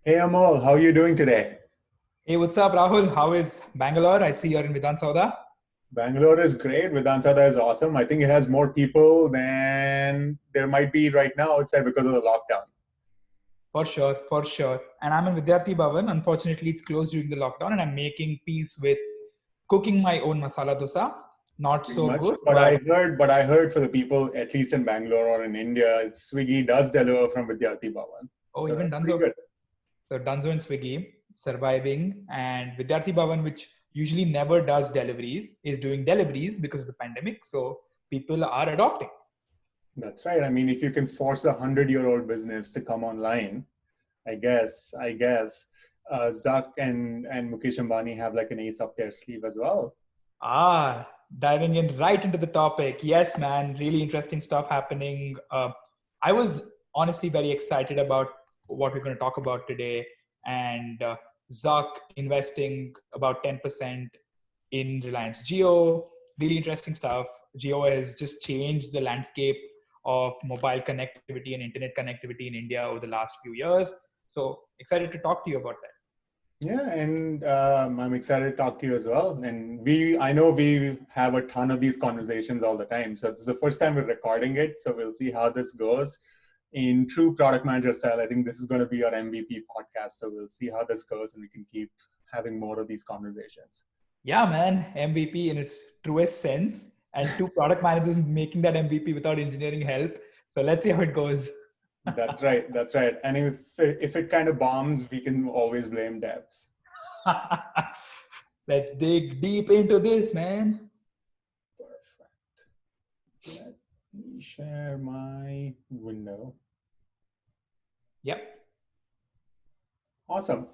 Hey Amol, how are you doing today? Hey, what's up, Rahul? How is Bangalore? I see you're in Vidhan Sauda. Bangalore is great. Vedantata is awesome. I think it has more people than there might be right now outside because of the lockdown. For sure, for sure. And I'm in Vidyarthi Bhavan. Unfortunately, it's closed during the lockdown, and I'm making peace with cooking my own masala dosa. Not Pretty so much. good, But but I heard for the people, at least in Bangalore or in India, Swiggy does deliver from Vidyarthi Bhavan. oh, So even that's pretty Danzo. good. So Danzo and Swiggy surviving, and Vidyarthi Bhavan, which usually never does deliveries, is doing deliveries because of the pandemic. So people are adopting. That's right. I mean, if you can force a 100-year-old business to come online, I guess, Zuck and Mukesh Ambani have like an ace up their sleeve as well. Diving in right into the topic. Yes, man, really interesting stuff happening. I was honestly very excited about what we're going to talk about today. And Zuck investing about 10% in Reliance Geo. Really interesting stuff. Geo has just changed the landscape of mobile connectivity and internet connectivity in India over the last few years. So excited to talk to you about that. Yeah, and I'm excited to talk to you as well. And I know we have a ton of these conversations all the time. So this is the first time we're recording it. So we'll see how this goes. In true product manager style, I think this is going to be our MVP podcast. So we'll see how this goes and we can keep having more of these conversations. Yeah, man, MVP in its truest sense, and two product managers making that MVP without engineering help. So let's see how it goes. That's right. That's right. And if it kind of bombs, we can always blame devs. Let's dig deep into this, man. Perfect. Let me share my window. Yep. Awesome.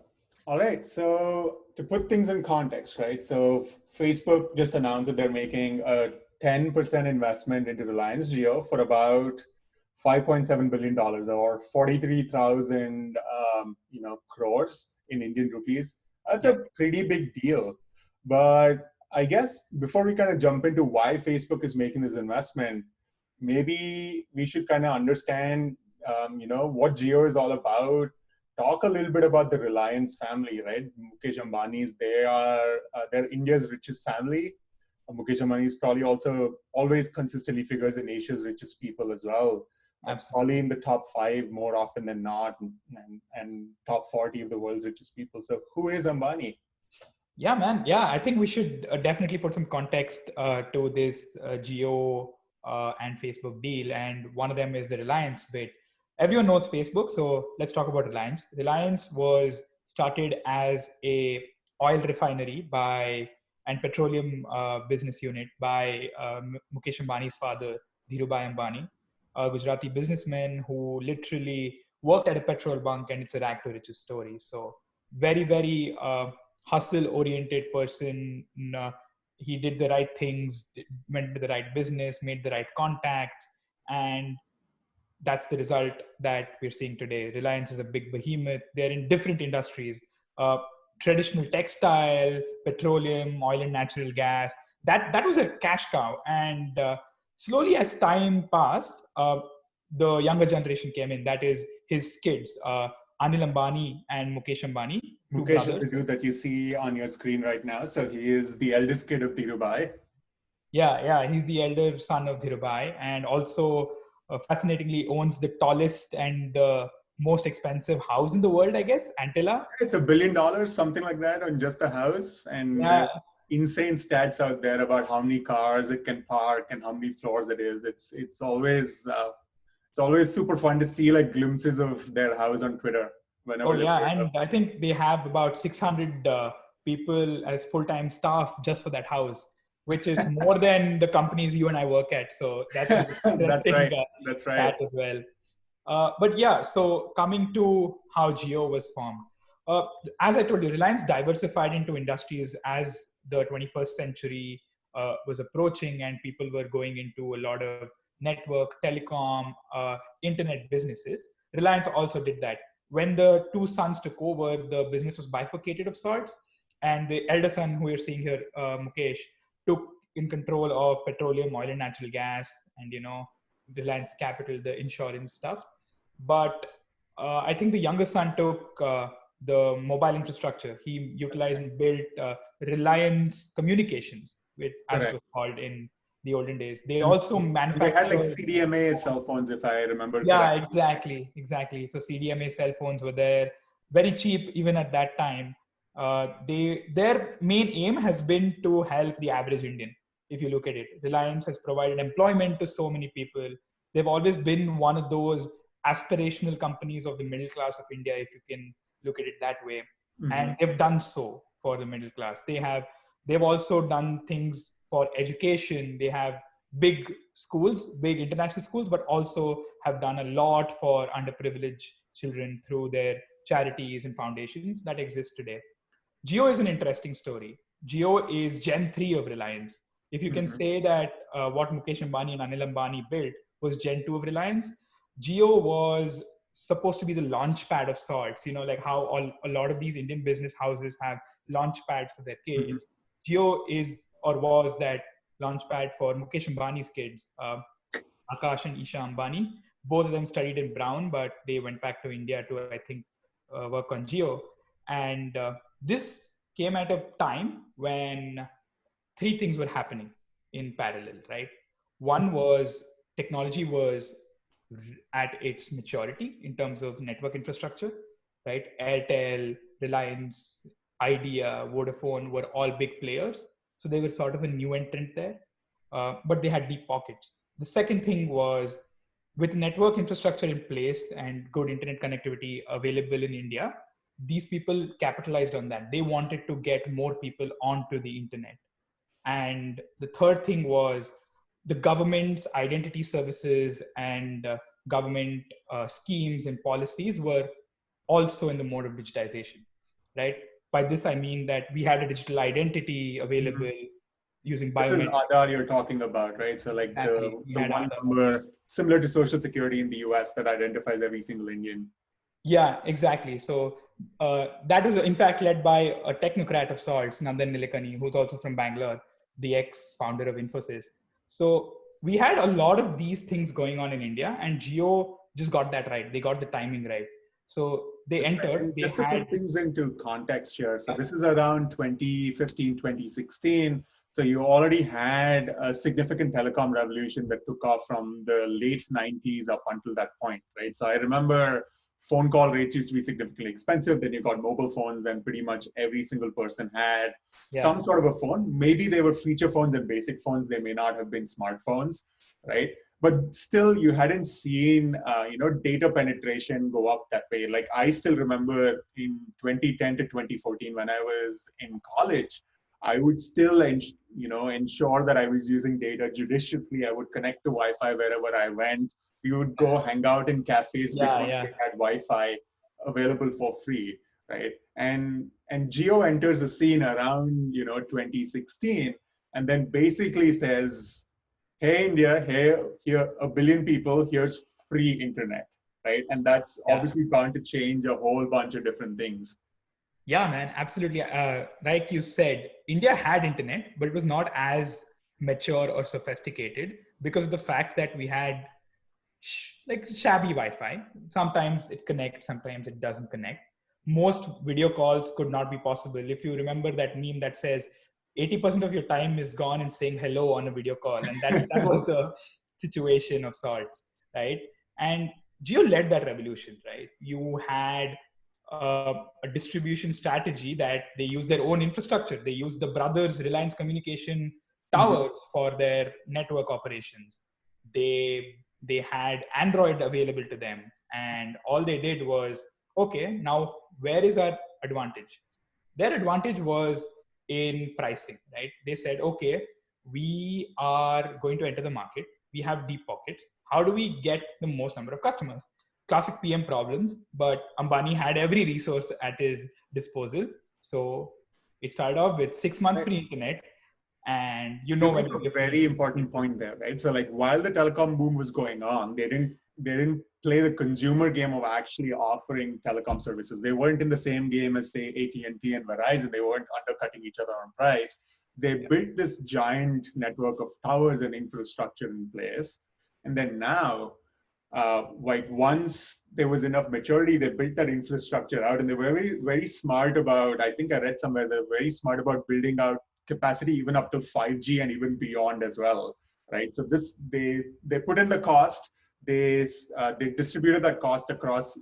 All right. So to put things in context, right? So Facebook just announced that they're making a 10% investment into Reliance Geo for about $5.7 billion or 43,000 crores in Indian rupees. That's a Yep. pretty big deal. But I guess before we kind of jump into why Facebook is making this investment, maybe we should kind of understand, what Geo is all about. Talk a little bit about the Reliance family, right? Mukesh Ambani's, they're India's richest family. Mukesh Ambani is probably also always consistently figures in Asia's richest people as well. Probably Absolutely. in the top five more often than not, and top 40 of the world's richest people. So who is Ambani? Yeah, man. Yeah, I think we should definitely put some context to this Geo and Facebook deal. And one of them is the Reliance bit. Everyone knows Facebook, so let's talk about Reliance. Reliance was started as a oil refinery by and petroleum business unit by Mukesh Ambani's father, Dhirubhai Ambani, a Gujarati businessman who literally worked at a petrol bunk, and it's a rag to riches story. So very, very hustle oriented person. He did the right things, went to the right business, made the right contacts, and that's the result that we're seeing today. Reliance is a big behemoth. They're in different industries, uh, traditional textile, petroleum, oil and natural gas. That was a cash cow. And slowly as time passed, the younger generation came in. That is his kids, Anil Ambani and Mukesh Ambani, two Mukesh is the brothers. dude that you see on your screen right now. So he is the eldest kid of Dhirubhai. Yeah, he's the elder son of Dhirubhai, and also fascinatingly owns the tallest and the most expensive house in the world, I guess, Antilla. It's $1 billion, something like that, on just a house. And Yeah. there's insane stats out there about how many cars it can park and how many floors it is. It's always super fun to see like glimpses of their house on Twitter Oh whenever they yeah, put it up. and I think they have about 600 people as full-time staff just for that house, which is more than the companies you and I work at. So that's an That's interesting right. That's right. stat as well. But yeah, so coming to how Geo was formed. Uh, as I told you, Reliance diversified into industries as the 21st century was approaching, and people were going into a lot of network, telecom, internet businesses. Reliance also did that. When the two sons took over, the business was bifurcated of sorts, and the elder son, who you're seeing here, Mukesh, took in control of petroleum, oil, and natural gas, and Reliance Capital, the insurance stuff. But I think the younger son took the mobile infrastructure. He utilized and built Reliance Communications, which, as it Correct. was called in the olden days. They Mhm. also And they had like manufactured. CDMA cell phones, if I remember Yeah, correctly. exactly. So CDMA cell phones were there, very cheap even at that time. Their main aim has been to help the average Indian. If you look at it, Reliance has provided employment to so many people. They've always been one of those aspirational companies of the middle class of India, if you can look at it that way. Mm-hmm. And they've done so for the middle class. They've also done things for education. They have big schools, big international schools, but also have done a lot for underprivileged children through their charities and foundations that exist today. Geo is an interesting story. Geo is Gen 3 of Reliance. If you can Mm-hmm. say that what Mukesh Ambani and Anil Ambani built was Gen 2 of Reliance, Geo was supposed to be the launch pad of sorts. You know, like how a lot of these Indian business houses have launch pads for their Mm-hmm. kids. Geo is or was that launch pad for Mukesh Ambani's kids, Akash and Isha Ambani. Both of them studied in Brown, but they went back to India to, I think, work on Geo. And this came at a time when three things were happening in parallel, right? One was technology was at its maturity in terms of network infrastructure, right? Airtel, Reliance, Idea, Vodafone were all big players. So they were sort of a new entrant there, but they had deep pockets. The second thing was with network infrastructure in place and good internet connectivity available in India, these people capitalized on that. They wanted to get more people onto the internet. And the third thing was the government's identity services and government schemes and policies were also in the mode of digitization, right? By this, I mean that we had a digital identity Mm-hmm. available using This is biometric. Aadhaar you're talking about, right? So like Exactly. We the had one Aadhaar. number similar to Social Security in the US that identifies every single Indian. Yeah, exactly. So that was in fact led by a technocrat of sorts, Nandan Nilekani, who's also from Bangalore, the ex-founder of Infosys. So we had a lot of these things going on in India, and Geo just got that right. They got the timing right. So they That's right. entered. And They just to had put things into context here, so this is around 2015, 2016. So you already had a significant telecom revolution that took off from the late 90s up until that point, right? So I remember phone call rates used to be significantly expensive. Then you got mobile phones, then pretty much every single person had yeah some sort of a phone. Maybe they were feature phones and basic phones. They may not have been smartphones, right? But still you hadn't seen data penetration go up that way. Like I still remember in 2010 to 2014 when I was in college, I would still ensure that I was using data judiciously. I would connect to Wi-Fi wherever I went. We would go hang out in cafes yeah because yeah they had Wi-Fi available for free, right? And Geo enters the scene around 2016, and then basically says, hey India, hey, here a billion people, here's free internet, right? And that's yeah obviously bound to change a whole bunch of different things. Yeah, man, absolutely. Like you said, India had internet, but it was not as mature or sophisticated because of the fact that we had like shabby Wi-Fi. Sometimes it connects, sometimes it doesn't connect. Most video calls could not be possible. If you remember that meme that says 80% of your time is gone in saying hello on a video call, and that was the situation of sorts, right? And Geo led that revolution, right? You had a distribution strategy that they use their own infrastructure. They use the brothers Reliance Communication Mhm. towers for their network operations. They had Android available to them, and all they did was, okay, now where is our advantage? Their advantage was in pricing, right? They said, okay, we are going to enter the market. We have deep pockets. How do we get the most number of customers? Classic PM problems, but Ambani had every resource at his disposal. So it started off with 6 months free internet, and You when make you a give very free. important point there, right? So like while the telecom boom was going on, they didn't play the consumer game of actually offering telecom services. They weren't in the same game as say AT&T and Verizon. They weren't undercutting each other on price. They Yeah. built this giant network of towers and infrastructure in place. And then now like once there was enough maturity, they built that infrastructure out, and they were very, very smart about. I think I read somewhere they're very smart about building out capacity even up to 5G and even beyond as well, right? So this they put in the cost. They distributed that cost across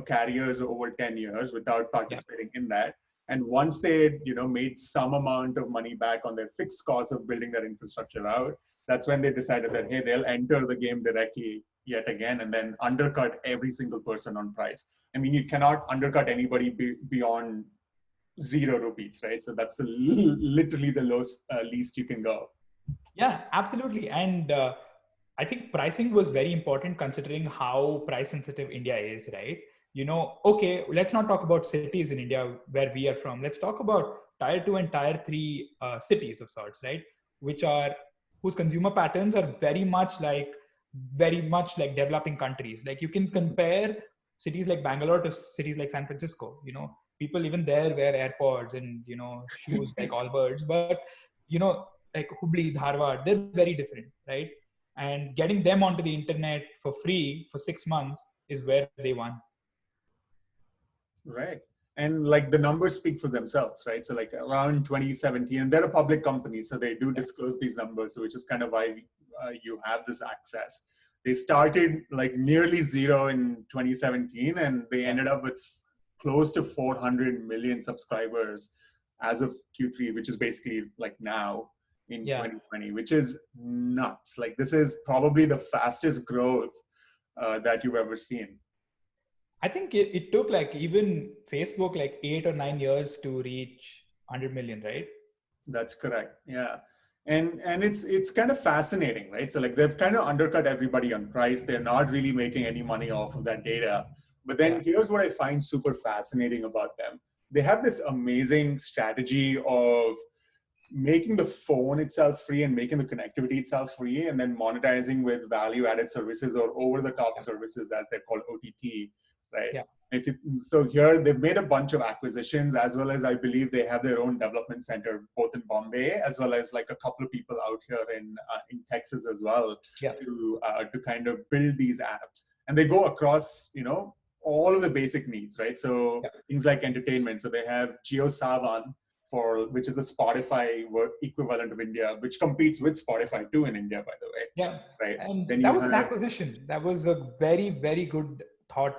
carriers over 10 years without Yeah. participating in that. And once they made some amount of money back on their fixed costs of building that infrastructure out, that's when they decided that hey, they'll enter the game directly yet again and then undercut every single person on price. I mean, you cannot undercut anybody beyond 0 rupees, right? So that's literally the lowest least you can go. Yeah, absolutely. And I think pricing was very important considering how price sensitive India is, right? Okay, let's not talk about cities in India where we are from. Let's talk about tier two and tier three cities of sorts, right? Which are whose consumer patterns are very much like developing countries. Like you can compare cities like Bangalore to cities like San Francisco. People even there wear AirPods and shoes like Allbirds, but like Hubli, Dharwad, they're very different, right? And getting them onto the internet for free for 6 months is where they won. Right. And like the numbers speak for themselves, right? So like around 2017, and they're a public company, so they do Yeah. disclose these numbers, which is kind of why you have this access. They started like nearly zero in 2017, and they Yeah. ended up with close to 400 million subscribers as of Q3, which is basically like now in Yeah. 2020, which is nuts. Like this is probably the fastest growth that you've ever seen. I think it took like even Facebook like 8 or 9 years to reach 100 million, right? That's correct. Yeah. And it's kind of fascinating, right? So like they've kind of undercut everybody on price. They're not really making any money off of that data. But then Yeah. here's what I find super fascinating about them. They have this amazing strategy of making the phone itself free and making the connectivity itself free and then monetizing with value added services or over the top Yeah. services as they're called OTT, right? Yeah. So here they've made a bunch of acquisitions, as well as I believe they have their own development center both in Bombay as well as like a couple of people out here in Texas as well Yeah. to kind of build these apps. And they go across all of the basic needs, right? So Yeah. things like entertainment. So they have JioSaavn, which is the Spotify equivalent of India, which competes with Spotify too in India, by the way, Yeah. right? And Then that you was an have acquisition. That was a very, very good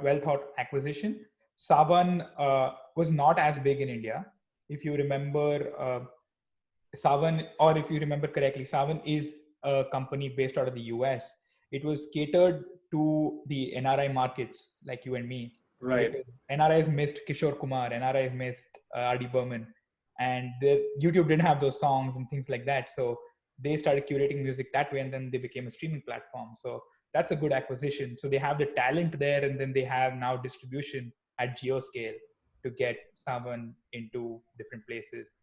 well thought acquisition. Saban was not as big in India. If you remember, Savan, or if you remember correctly, Savan is a company based out of the US. It was catered to the NRI markets like you and me, right, because NRIs missed Kishore Kumar, NRIs missed R.D. Burman, and YouTube didn't have those songs and things like that. So they started curating music that way, and then they became a streaming platform. So that's a good acquisition. So they have the talent there, and then they have now distribution at geo scale to get Savan into different places.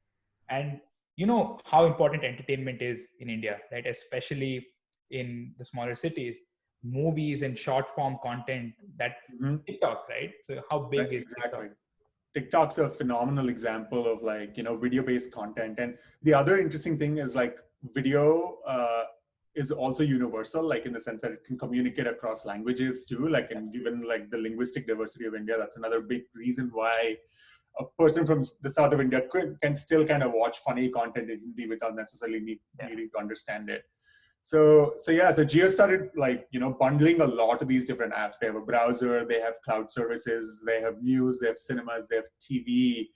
And you know how important entertainment is in India, right? Especially in the smaller cities, movies and short form content, that mm-hmm. TikTok, right? So how Right, big is TikTok? exactly. TikTok's a phenomenal example of like video-based content. And the other interesting thing is like video is also universal, like in the sense that it can communicate across languages too. Like, and given like the linguistic diversity of India, that's another big reason why a person from the south of India can still kind of watch funny content in Hindi without necessarily Yeah. needing to understand it. So yeah, so Geo started like bundling a lot of these different apps. They have a browser, they have cloud services, they have news, they have cinemas, they have TV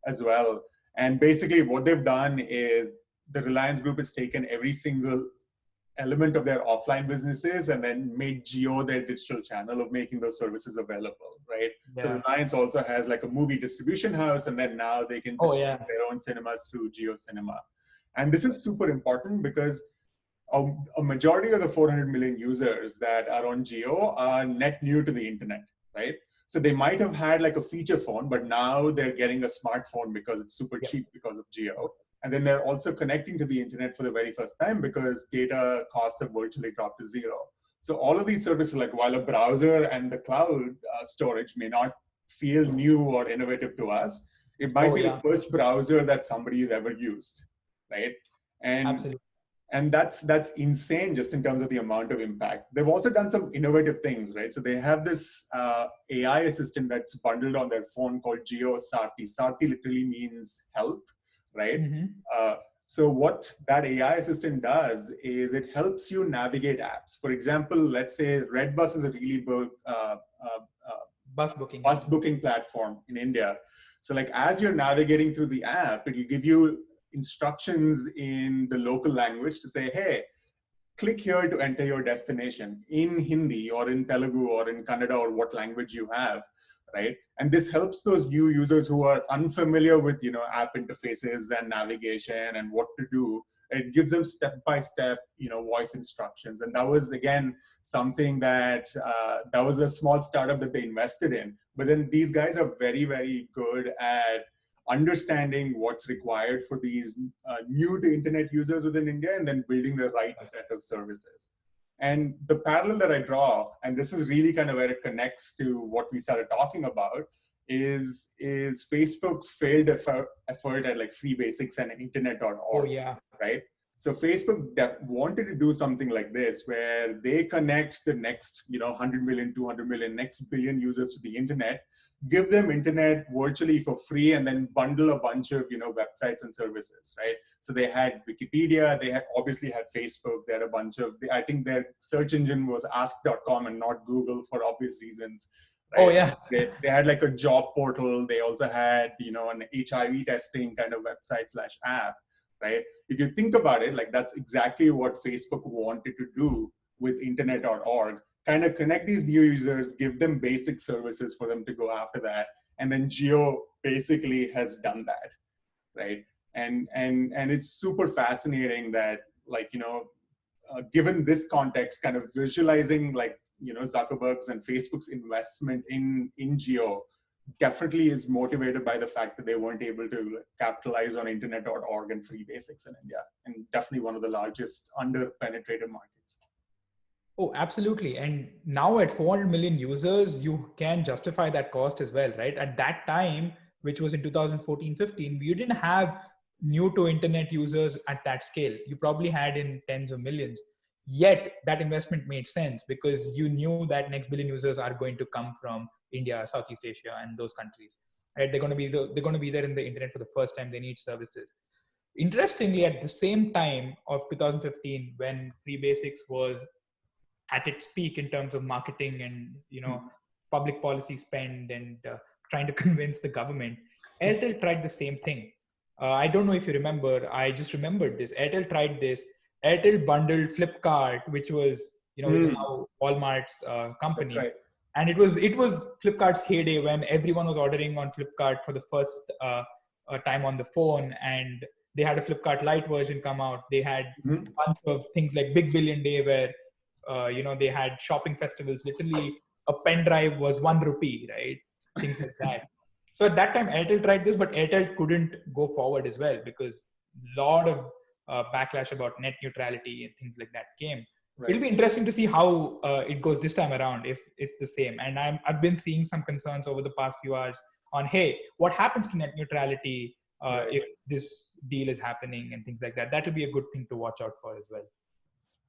as well. And basically, what they've done is the Reliance Group has taken every single element of their offline businesses and then made Geo their digital channel of making those services available, right? So Yeah. Reliance also has like a movie distribution house, and then now they can Oh distribute yeah. their own cinemas through Geo Cinema. And this is super important because a majority of the 400 million users that are on Geo are net new to the internet, right? So they might have had like a feature phone, but now they're getting a smartphone because it's super Yeah. cheap because of Geo. And then they're also connecting to the internet for the very first time because data costs have virtually dropped to zero. So all of these services, like while a browser and the cloud storage may not feel new or innovative to us, it might Oh be the yeah. first browser that somebody has ever used, right? And Absolutely. And that's insane just in terms of the amount of impact. They've also done some innovative things, right? So they have this AI assistant that's bundled on their phone called Geo Sarthi. Sarthi literally means help, right? Mm-hmm. Uh, so what that AI assistant does is it helps you navigate apps. For example, let's say Redbus is a really big Bus booking, yeah. bus booking platform in India. So like as you're navigating through the app, it will give you instructions in the local language to say, hey, click here to enter your destination in Hindi or in Telugu or in Kannada or what language you have, right? And this helps those new users who are unfamiliar with, app interfaces and navigation and what to do. It gives them step-by-step, voice instructions. And that was, again, something that was a small startup that they invested in. But then these guys are very, very good at understanding what's required for these new to internet users within India and then building the right set of services. And the parallel that I draw, and this is really kind of where it connects to what we started talking about, is Facebook's failed effort at like free basics and internet.org. Oh, yeah. Right? So Facebook wanted to do something like this, where they connect the next, 100 million, 200 million, next billion users to the internet, give them internet virtually for free, and then bundle a bunch of, websites and services, right? So they had Wikipedia, they had obviously had Facebook, they had a bunch of, I think their search engine was ask.com and not Google for obvious reasons. Right? Oh, yeah. They had like a job portal. They also had, an HIV testing kind of website / app. Right? If you think about it, like that's exactly what Facebook wanted to do with internet.org, kind of connect these new users, give them basic services for them to go after that. And then Geo basically has done that, right? And it's super fascinating that, like, given this context, kind of visualizing like, Zuckerberg's and Facebook's investment in Geo definitely is motivated by the fact that they weren't able to capitalize on internet.org and free basics in India, and definitely one of the largest under-penetrated markets. Oh, absolutely. And now at 400 million users, you can justify that cost as well, right? At that time, which was in 2014-15, you didn't have new to internet users at that scale. You probably had in tens of millions. Yet that investment made sense because you knew that next billion users are going to come from India, Southeast Asia, and those countries. Right? They're going to be there in the internet for the first time. They need services. Interestingly, at the same time of 2015, when Free Basics was at its peak in terms of marketing and public policy spend and trying to convince the government, Airtel tried the same thing. I don't know if you remember. I just remembered this. Airtel tried this. Airtel bundled Flipkart, which was is now Walmart's company. That's right. And it was Flipkart's heyday when everyone was ordering on Flipkart for the first time on the phone, and they had a Flipkart Lite version come out. They had a bunch of things like Big Billion Day, where they had shopping festivals. Literally, a pen drive was 1 rupee, right? Things like that. So at that time, Airtel tried this, but Airtel couldn't go forward as well because a lot of backlash about net neutrality and things like that came. Right. It'll be interesting to see how it goes this time around, if it's the same. And I've been seeing some concerns over the past few hours on, hey, what happens to net neutrality if this deal is happening and things like that. That will be a good thing to watch out for as well.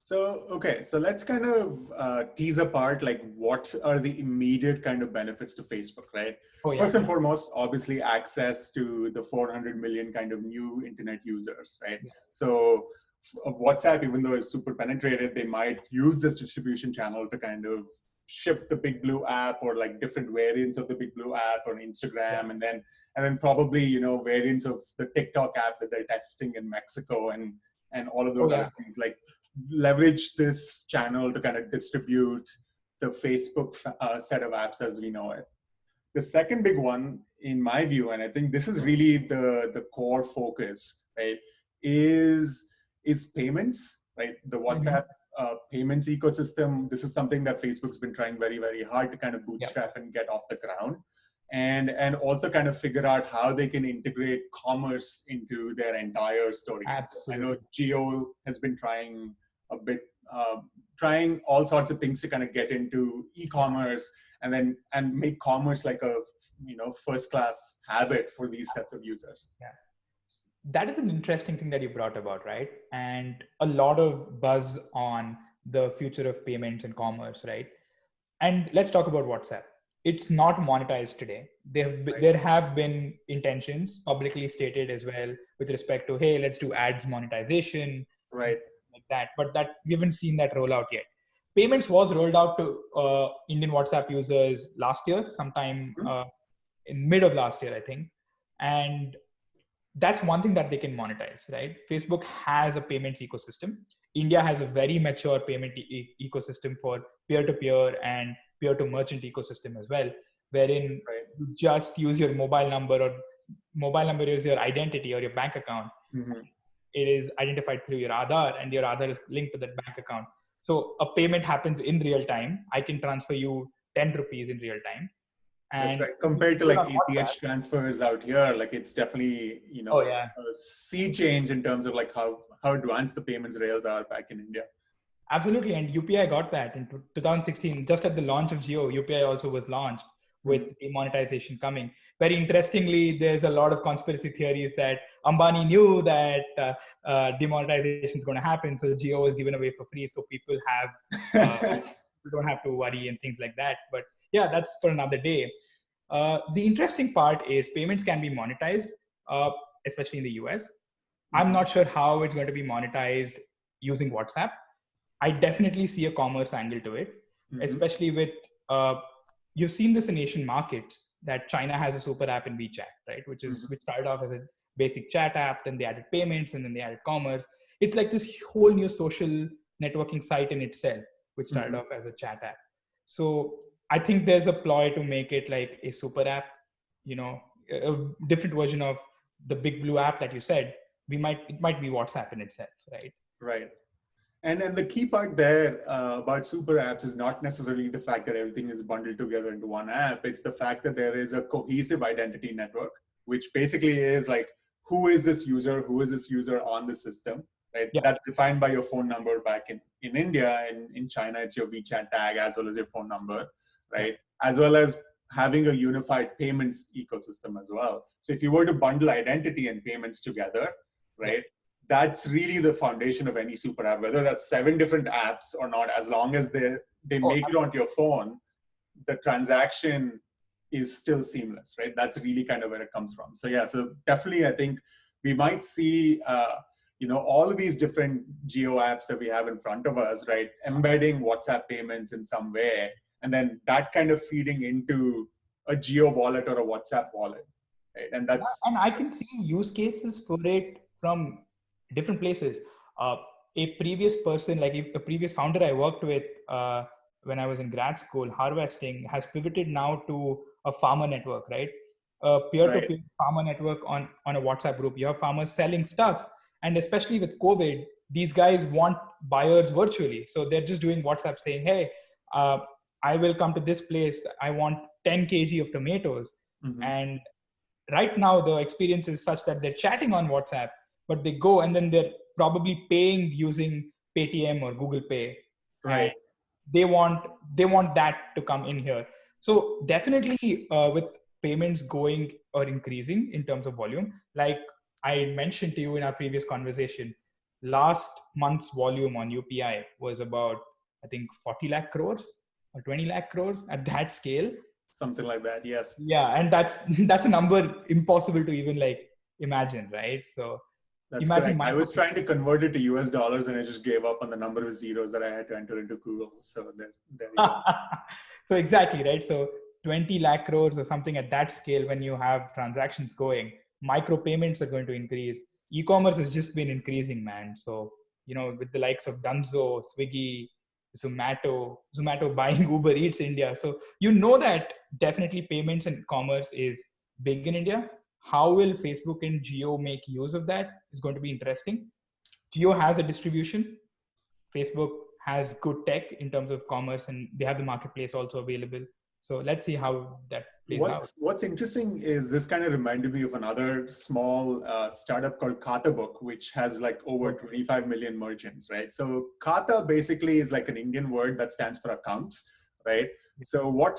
So, okay, so let's kind of tease apart like what are the immediate kind of benefits to Facebook, right? Oh, yeah. First and foremost, obviously access to the 400 million kind of new internet users, right? Yeah. So WhatsApp, even though it's super penetrated, they might use this distribution channel to kind of ship the Big Blue app or like different variants of the Big Blue app on Instagram, and then probably variants of the TikTok app that they're testing in Mexico and all of those other things, like leverage this channel to kind of distribute the Facebook set of apps as we know it. The second big one, in my view, and I think this is really the core focus, right, is payments, right? The WhatsApp payments ecosystem. This is something that Facebook's been trying very, very hard to kind of bootstrap and get off the ground. And also kind of figure out how they can integrate commerce into their entire story. Absolutely. I know Geo has been trying a bit, trying all sorts of things to kind of get into e-commerce and make commerce like a first class habit for these sets of users. Yeah. that is an interesting thing that you brought about, right? And a lot of buzz on the future of payments and commerce, right? And let's talk about WhatsApp. It's not monetized today. Right. There have been intentions publicly stated as well with respect to, hey, let's do ads monetization and Right. like that. But that we haven't seen that roll out yet. Payments was rolled out to Indian WhatsApp users last year, sometime Mhm. in mid of last year, I think. And that's one thing that they can monetize, right? Facebook has a payments ecosystem. India has a very mature payment ecosystem for peer-to-peer and peer-to-merchant ecosystem as well, wherein Right. you just use your mobile number, or mobile number is your identity or your bank account. Mhm. It is identified through your Aadhaar, and your Aadhaar is linked to that bank account. So a payment happens in real time. I can transfer you 10 rupees in real time. That's And right. when you Compared to do it like on WhatsApp, ACH transfers out here, like it's definitely, oh yeah, a sea change in terms of like how advanced the payments rails are back in India. absolutely. And UPI got that in 2016, just at the launch of Geo. UPI also was launched with Mhm. demonetization coming. Very interestingly, there's a lot of conspiracy theories that Ambani knew that demonetization is going to happen, so Geo was given away for free, so people don't have to worry and things like that. But yeah, that's for another day. The interesting part is payments can be monetized, uh, especially in the US. I'm Mhm. not sure how it's going to be monetized using WhatsApp. I definitely see a commerce angle to it, Mhm. especially with uh, you've seen this in Asian markets that China has a super app in WeChat, right? Mhm. Which started off as a basic chat app, then they added payments, and then they added commerce. It's like this whole new social networking site in itself, which started Mhm. off as a chat app. So I think there's a ploy to make it like a super app, you know, a different version of the big blue app that you said. It might be WhatsApp in itself, right? Right. And the key part there about super apps is not necessarily the fact that everything is bundled together into one app. It's the fact that there is a cohesive identity network, which basically is like, who is this user? Who is this user on the system? Right. Yeah. That's defined by your phone number back in India. And in China, it's your WeChat tag as well as your phone number, Yeah. right? As well as having a unified payments ecosystem as well. So if you were to bundle identity and payments together, Yeah. right? That's really the foundation of any super app, whether that's 7 different apps or not. As long as they Oh, make it onto your phone, the transaction is still seamless, right? That's really kind of where it comes from. So yeah, so definitely I think we might see all of these different geo apps that we have in front of us, right, embedding WhatsApp payments in some way, and then that kind of feeding into a geo wallet or a WhatsApp wallet, right? And yeah, that's and I can see use cases for it from different places. Uh, a previous person, like a previous founder I worked with when I was in grad school, harvesting, has pivoted now to a farmer network, right? A right. peer-to-peer farmer network on a WhatsApp group. You have farmers selling stuff, and especially with COVID, these guys want buyers virtually, so they're just doing WhatsApp saying, "Hey, uh, I will come to this place. I want 10 kg of tomatoes," Mhm. and right now the experience is such that they're chatting on WhatsApp, but they go and then they're probably paying using Paytm or Google Pay, and Right. they want they want that to come in here. So definitely with payments going or increasing in terms of volume, like I mentioned to you in our previous conversation, last month's volume on UPI was about, I think, 40 lakh crores or 20 lakh crores at that scale. Something like that. Yes. Yeah, and that's that's a number impossible to even like imagine, right? So That's imagine correct. I micro. was trying to convert it to US dollars and I just gave up on the number of zeros that I had to enter into Google. So there you go. So exactly, right? So 20 lakh crores or something at that scale, when you have transactions going, micro payments are going to increase. E-commerce has just been increasing, man. So, with the likes of Dunzo, Swiggy, Zomato buying Uber Eats India. So that definitely payments and commerce is big in India. How will Facebook and Geo make use of that is going to be interesting. Geo has a distribution. Facebook has good tech in terms of commerce, and they have the marketplace also available. So let's see how that plays out. What's interesting is this kind of reminded me of another small startup called Kata Book, which has like over Okay. 25 million merchants, right? So Kata basically is like an Indian word that stands for accounts, right? So what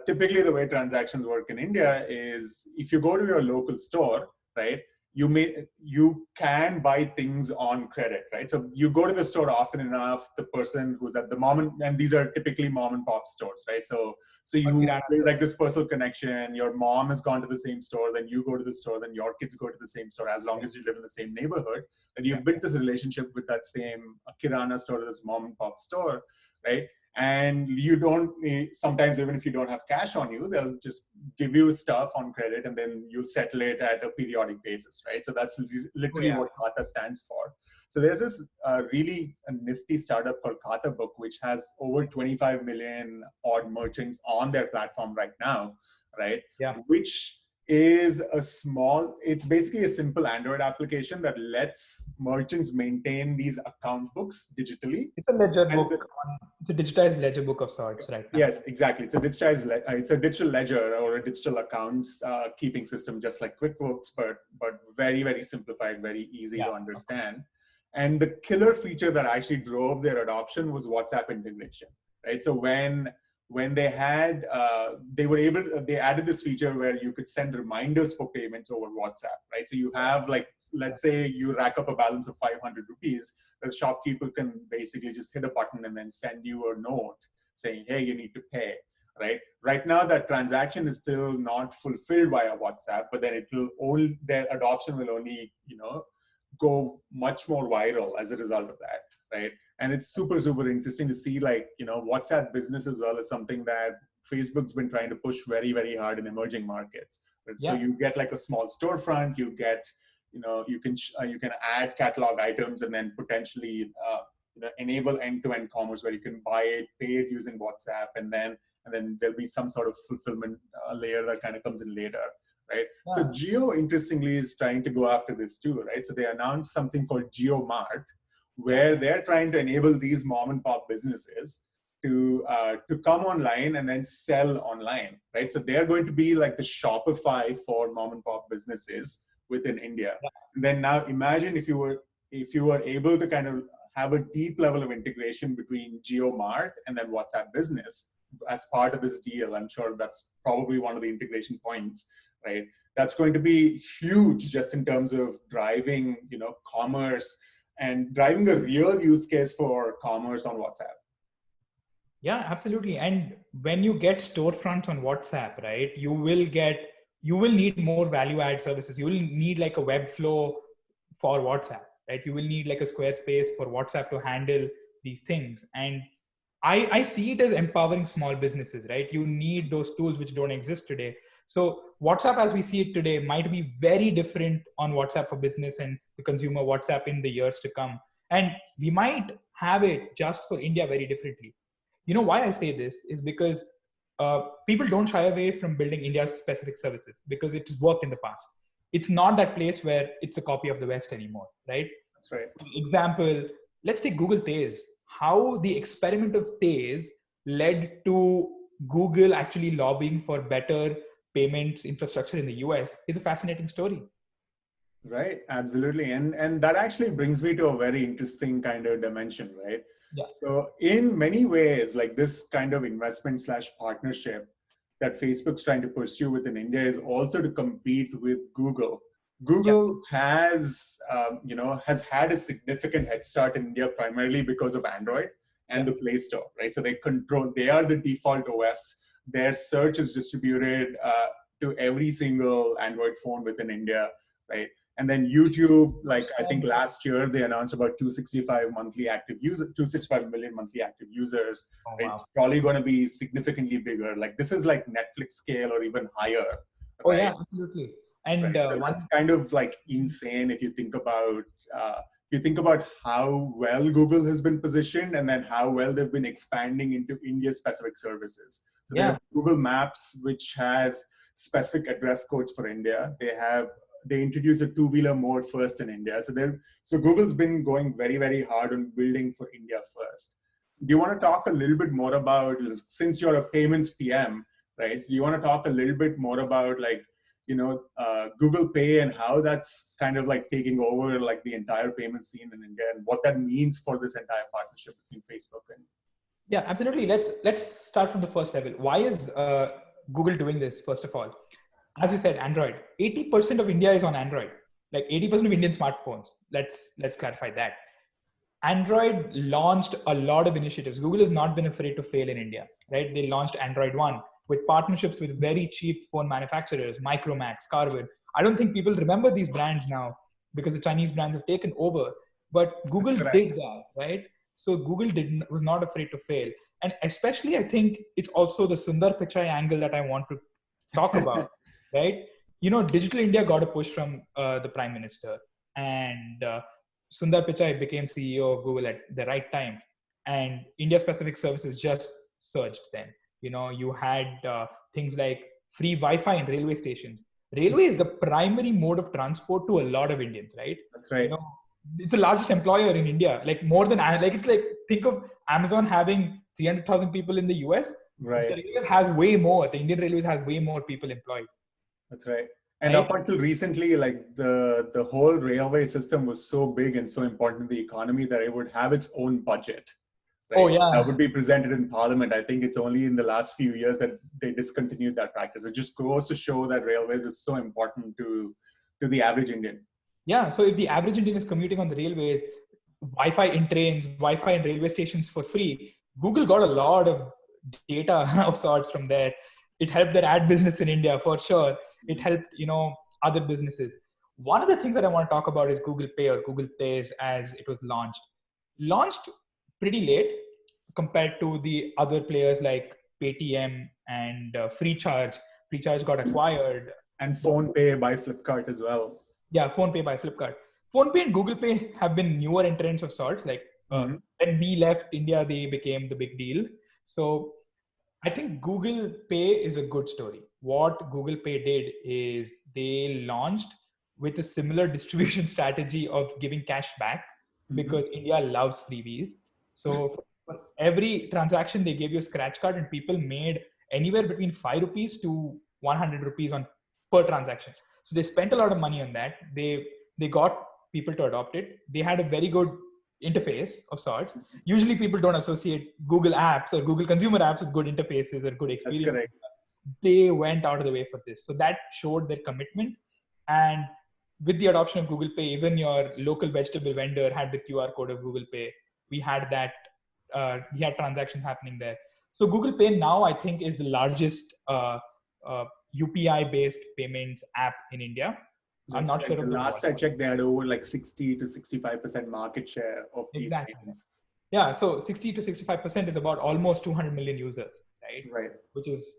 typically the way transactions work in India is if you go to your local store, right, you can buy things on credit, right? So you go to the store often enough, the person who's at the mom and these are typically mom and pop stores, right? So you build like this personal connection. Your mom has gone to the same store, then you go to the store, then your kids go to the same store, as long as you live in the same neighborhood. And you've built this relationship with that same kirana store, this mom and pop store, right? And you don't sometimes, even if you don't have cash on you, they'll just give you stuff on credit and then you'll settle it at a periodic basis, right? So that's literally what Kata stands for. So there's this really a nifty startup called Kata Book, which has over 25 million odd merchants on their platform right now, right? Which is it's basically a simple Android application that lets merchants maintain these account books digitally. It's a ledger book. It's a digitized ledger book of sorts right now. Yes, exactly. It's a digitized, it's a digital ledger or a digital accounts keeping system, just like QuickBooks, but very, very simplified, very easy to understand. And the killer feature that actually drove their adoption was WhatsApp integration, right? So when they had, they added this feature where you could send reminders for payments over WhatsApp, right? So you have like, let's say you rack up a balance of 500 rupees, the shopkeeper can basically just hit a button and then send you a note saying, hey, you need to pay, right? Right now, that transaction is still not fulfilled via WhatsApp, but then their adoption will only, go much more viral as a result of that, right? And it's super, super interesting to see, like, WhatsApp business as well is something that Facebook's been trying to push very, very hard in emerging markets. Right? So you get like a small storefront, you get, you can add catalog items and then potentially enable end-to-end commerce where you can buy it, pay it using WhatsApp, and then there'll be some sort of fulfillment layer that kind of comes in later. Right. So Jio, interestingly, is trying to go after this too, right? So they announced something called Jio Mart, where they're trying to enable these mom and pop businesses to come online and then sell online, right? So they're going to be like the Shopify for mom and pop businesses within India. And then now imagine if you were able to kind of have a deep level of integration between Jio Mart and then WhatsApp Business as part of this deal. I'm sure that's probably one of the integration points. Right, that's going to be huge just in terms of driving, commerce and driving a real use case for commerce on WhatsApp. Yeah, absolutely. And when you get storefronts on WhatsApp, right, you will need more value add services. You will need like a web flow for WhatsApp, right? You will need like a Squarespace for WhatsApp to handle these things. And I see it as empowering small businesses, right? You need those tools which don't exist today. So WhatsApp as we see it today might be very different on WhatsApp for business and the consumer WhatsApp in the years to come. And we might have it just for India very differently. You know why I say this is because people don't shy away from building India's specific services because it's worked in the past. It's not that place where it's a copy of the West anymore, right? That's right. For example, let's take Google Tez. How the experiment of Tez led to Google actually lobbying for better payments infrastructure in the US is a fascinating story. Right, absolutely. And that actually brings me to a very interesting kind of dimension, right? Yeah. So in many ways, like this kind of investment / partnership that Facebook's trying to pursue within India is also to compete with Google. Google has had a significant head start in India primarily because of Android and the Play Store, right? So they are the default OS. Their search is distributed to every single Android phone within India, right? And then YouTube, like I think last year they announced about 265 million monthly active users. Oh, right? wow. It's probably going to be significantly bigger. Like this is like Netflix scale or even higher. Right? Oh yeah, absolutely. And so that's kind of like insane if you think about how well Google has been positioned and then how well they've been expanding into India-specific services. So they have Google Maps, which has specific address codes for India. They introduced a two-wheeler mode first in India. So Google's been going very, very hard on building for India first. Do you want to talk a little bit more about, since you're a payments PM, right? Do you want to talk a little bit more about like, Google Pay and how that's kind of like taking over like the entire payment scene in India and what that means for this entire partnership between Facebook and... Yeah, absolutely. Let's start from the first level. Why is Google doing this? First of all, as you said, Android. 80% of India is on Android. like 80% of Indian smartphones. Let's clarify that. Android launched a lot of initiatives. Google has not been afraid to fail in India, right? They launched Android One with partnerships with very cheap phone manufacturers, Micromax, Carvin. I don't think people remember these brands now because the Chinese brands have taken over. But That's Google correct. did that, right? So Google was not afraid to fail, and especially I think it's also the Sundar Pichai angle that I want to talk about, right? Digital India got a push from the Prime Minister, and Sundar Pichai became CEO of Google at the right time, and India-specific services just surged. Then you had things like free Wi-Fi in railway stations. Railway is the primary mode of transport to a lot of Indians, right? That's right. It's the largest employer in India, like more than like it's like think of Amazon having 300,000 people in the US. The Right. Railways has way more. The Indian Railways has way more people employed, That's right. And right? up until recently, like the whole railway system was so big and so important in the economy that it would have its own budget, Oh right? That yeah, would be presented in Parliament. I think it's only in the last few years that they discontinued that practice. It just goes to show that railways is so important to the average Indian. yeah. So if the average Indian is commuting on the railways, Wi-Fi in trains, Wi-Fi in railway stations for free, Google got a lot of data of sorts from there. It helped their ad business in India for sure. It helped, other businesses. One of the things that I want to talk about is Google Pay or Google Pays as it was launched. Launched pretty late compared to the other players like Paytm and Freecharge. Freecharge got acquired. And phone pay by Flipkart as well. Yeah, phone pay by Flipkart. Phone pay and Google Pay have been newer entrants of sorts. Like Mm-hmm. when we left India, they became the big deal. So I think Google Pay is a good story. What Google Pay did is they launched with a similar distribution strategy of giving cash back Mm-hmm. because India loves freebies. So for every transaction, they gave you a scratch card, and people made anywhere between 5 rupees to 100 rupees on per transaction. So they spent a lot of money on that. They got people to adopt it. They had a very good interface of sorts. Usually people don't associate Google apps or Google consumer apps with good interfaces or good That's experience. correct. They went out of the way for this. So that showed their commitment. And with the adoption of Google Pay, even your local vegetable vendor had the QR code of Google Pay. We had that, we had transactions happening there. So Google Pay now, I think, is the largest UPI based payments app in India. I'm That's not correct. sure The of the last I checked, they had over like 60 to 65% market share of these exactly. payments. Yeah, so 60 to 65% is about almost 200 million users, right? Right. Which is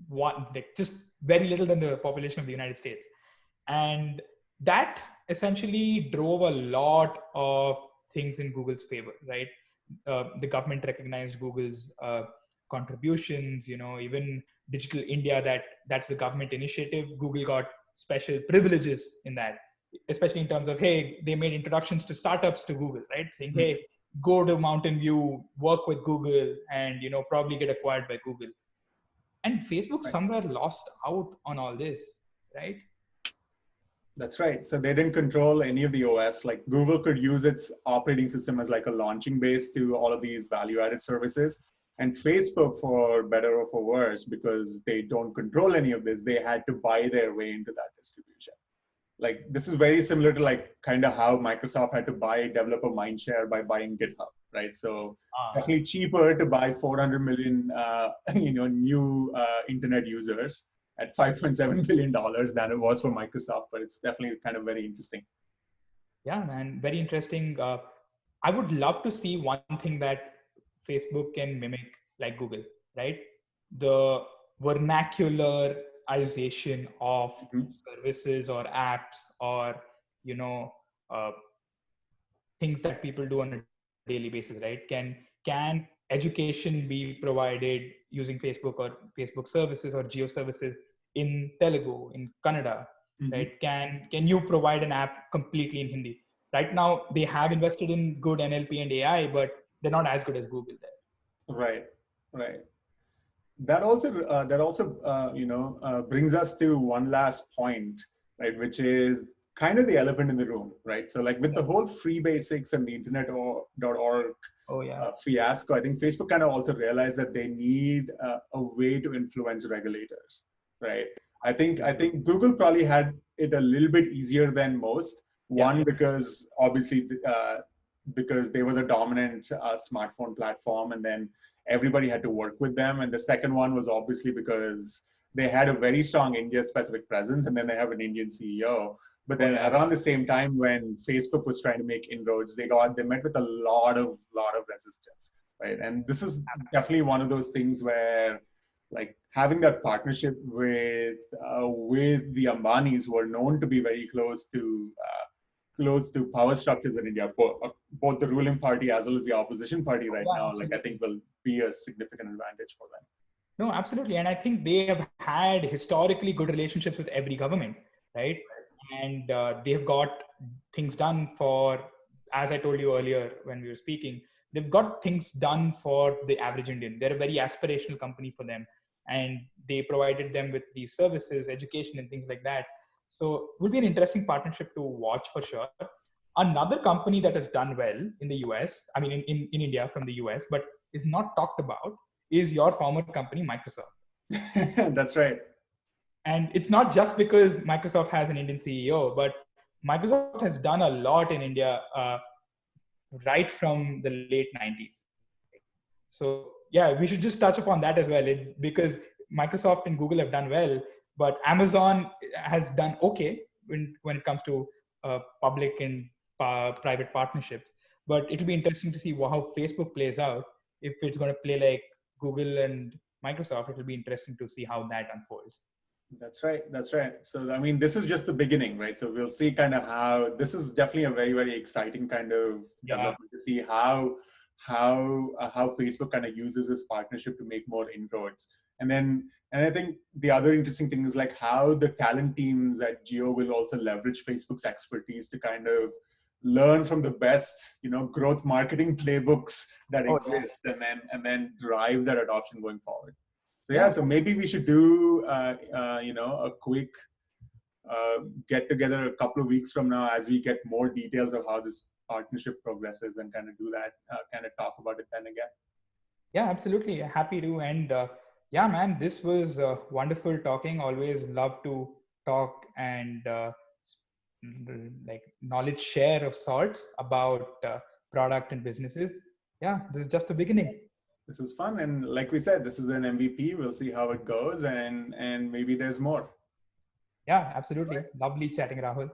one, like just very little than the population of the United States. And that essentially drove a lot of things in Google's favor, right? The government recognized Google's contributions, even Digital India, that's the government initiative. Google got special privileges in that, especially in terms of, hey, they made introductions to startups to Google, right? Saying, hey, go to Mountain View, work with Google, and probably get acquired by Google. And Facebook Right. somewhere lost out on all this, right? That's right. So they didn't control any of the OS. Like Google could use its operating system as like a launching base to all of these value-added services. And Facebook, for better or for worse, because they don't control any of this, they had to buy their way into that distribution. Like this is very similar to like kind of how Microsoft had to buy developer mindshare by buying GitHub, right? So definitely cheaper to buy 400 million, new internet users at $5.7 billion than it was for Microsoft, but it's definitely kind of very interesting. Yeah, man, very interesting. I would love to see one thing that Facebook can mimic like Google, right? The vernacularization of Mm-hmm. services or apps or, you know, uh, things that people do on a daily basis, right? Can education be provided using Facebook or Facebook services or geo services in Telugu, in Kannada, Mm-hmm. right? Can you provide an app completely in Hindi? Right now, they have invested in good NLP and AI, but they're not as good as Google there. Right, right. That also brings us to one last point, right, which is kind of the elephant in the room, right? So like with the whole free basics and the internet.org Oh yeah. fiasco, I think Facebook kind of also realized that they need a way to influence regulators, right? I think Google probably had it a little bit easier than most. Yeah. One, because obviously because they were the dominant smartphone platform, and then everybody had to work with them. And the second one was obviously because they had a very strong India-specific presence, and then they have an Indian CEO. But Oh then yeah. around the same time, when Facebook was trying to make inroads, they met with a lot of resistance, right? And this is definitely one of those things where, like, having that partnership with the Ambanis, who are known to be very close to power structures in India, both the ruling party as well as the opposition party right Yeah, now, like, I think absolutely. will be a significant advantage for them. No, absolutely. And I think they have had historically good relationships with every government, right? And they have got things done for, as I told you earlier when we were speaking, they've got things done for the average Indian. They're a very aspirational company for them. And they provided them with these services, education, and things like that. So it will be an interesting partnership to watch for sure. Another company that has done well in the US, I mean, in India from the US, but is not talked about is your former company, Microsoft. That's right. And it's not just because Microsoft has an Indian CEO, but Microsoft has done a lot in India right from the late 90s. So yeah, we should just touch upon that as well, because Microsoft and Google have done well, but Amazon has done okay when it comes to public and private partnerships. But it'll be interesting to see how Facebook plays out. If it's going to play like Google and Microsoft, it'll be interesting to see how that unfolds. That's right. That's right. So, I mean, this is just the beginning, right? So we'll see kind of how this is definitely a very, very exciting kind of Yeah. development to see how Facebook kind of uses this partnership to make more inroads. And I think the other interesting thing is like how the talent teams at Geo will also leverage Facebook's expertise to kind of learn from the best, growth marketing playbooks that Oh yeah. exist, and then drive that adoption going forward. So yeah, Yeah. so maybe we should do a quick get together a couple of weeks from now as we get more details of how this partnership progresses, and kind of do that, kind of talk about it then again. Yeah, absolutely. Happy to. And yeah, man, this was wonderful talking. Always love to talk and like knowledge share of sorts about product and businesses. Yeah, this is just the beginning. This is fun, and like we said, this is an MVP. We'll see how it goes, and maybe there's more. Yeah, absolutely. Lovely chatting, Rahul.